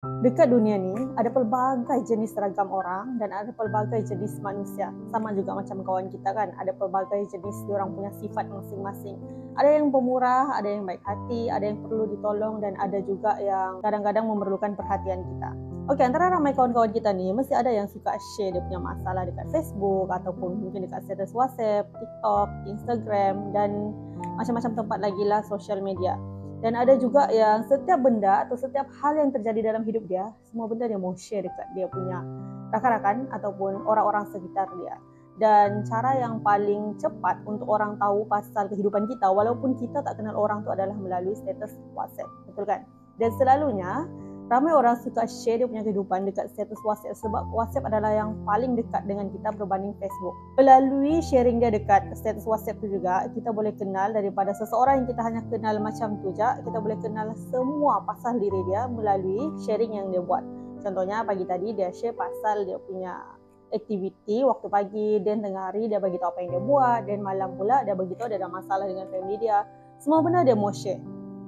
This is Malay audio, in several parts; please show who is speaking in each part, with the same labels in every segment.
Speaker 1: Dekat dunia ni, ada pelbagai jenis seragam orang dan ada pelbagai jenis manusia. Sama juga macam kawan kita kan, ada pelbagai jenis diorang punya sifat masing-masing. Ada yang pemurah, ada yang baik hati, ada yang perlu ditolong dan ada juga yang kadang-kadang memerlukan perhatian kita. Okey, antara ramai kawan-kawan kita ni, mesti ada yang suka share dia punya masalah dekat Facebook ataupun mungkin dekat status WhatsApp, TikTok, Instagram dan macam-macam tempat lagi lah social media. Dan ada juga yang setiap benda atau setiap hal yang terjadi dalam hidup dia, semua benda dia mau share dekat dia punya rakan-rakan ataupun orang-orang sekitar dia. Dan cara yang paling cepat untuk orang tahu pasal kehidupan kita, walaupun kita tak kenal orang tu, adalah melalui status WhatsApp. Betul kan? Dan selalunya, ramai orang suka share dia punya kehidupan dekat status WhatsApp sebab WhatsApp adalah yang paling dekat dengan kita berbanding Facebook. Melalui sharing dia dekat status WhatsApp tu juga, kita boleh kenal daripada seseorang yang kita hanya kenal macam tu je, kita boleh kenal semua pasal diri dia melalui sharing yang dia buat. Contohnya pagi tadi dia share pasal dia punya aktiviti waktu pagi, dan tengah hari dia beritahu apa yang dia buat, dan malam pula dia beritahu dia ada masalah dengan family dia. Semua benda dia mau share.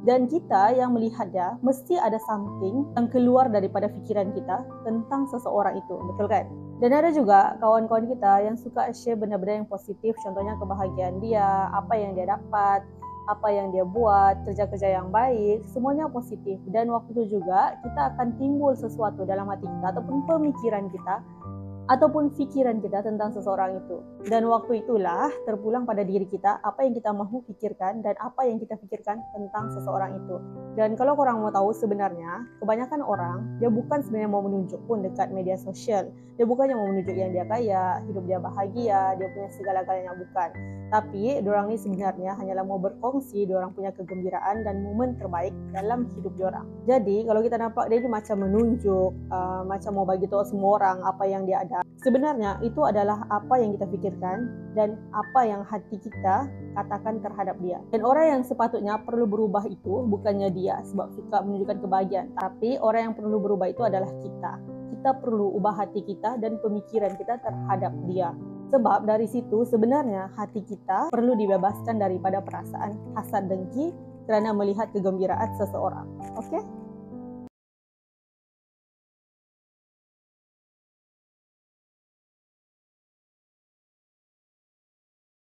Speaker 1: Dan kita yang melihat dia, mesti ada something yang keluar daripada fikiran kita tentang seseorang itu. Betul kan? Dan ada juga kawan-kawan kita yang suka share benda-benda yang positif. Contohnya kebahagiaan dia, apa yang dia dapat, apa yang dia buat, kerja-kerja yang baik. Semuanya positif. Dan waktu itu juga kita akan timbul sesuatu dalam hati kita ataupun pemikiran kita ataupun fikiran kita tentang seseorang itu. Dan waktu itulah terpulang pada diri kita apa yang kita mahu fikirkan dan apa yang kita fikirkan tentang seseorang itu. Dan kalau korang mau tahu, sebenarnya kebanyakan orang dia bukan sebenarnya mau menunjuk pun dekat media sosial. Dia bukannya mau menunjuk yang dia kaya, hidup dia bahagia, dia punya segala-galanya, bukan. Tapi diorang ni sebenarnya hanyalah mau berkongsi diorang punya kegembiraan dan momen terbaik dalam hidup diorang. Jadi kalau kita nampak dia ni macam menunjuk, macam mau bagi tahu semua orang apa yang dia ada, sebenarnya itu adalah apa yang kita fikirkan dan apa yang hati kita katakan terhadap dia. Dan orang yang sepatutnya perlu berubah itu bukannya dia sebab suka menunjukkan kebahagiaan, tapi orang yang perlu berubah itu adalah kita. Kita perlu ubah hati kita dan pemikiran kita terhadap dia. Sebab dari situ sebenarnya hati kita perlu dibebaskan daripada perasaan hasad dengki kerana melihat kegembiraan seseorang. Okey?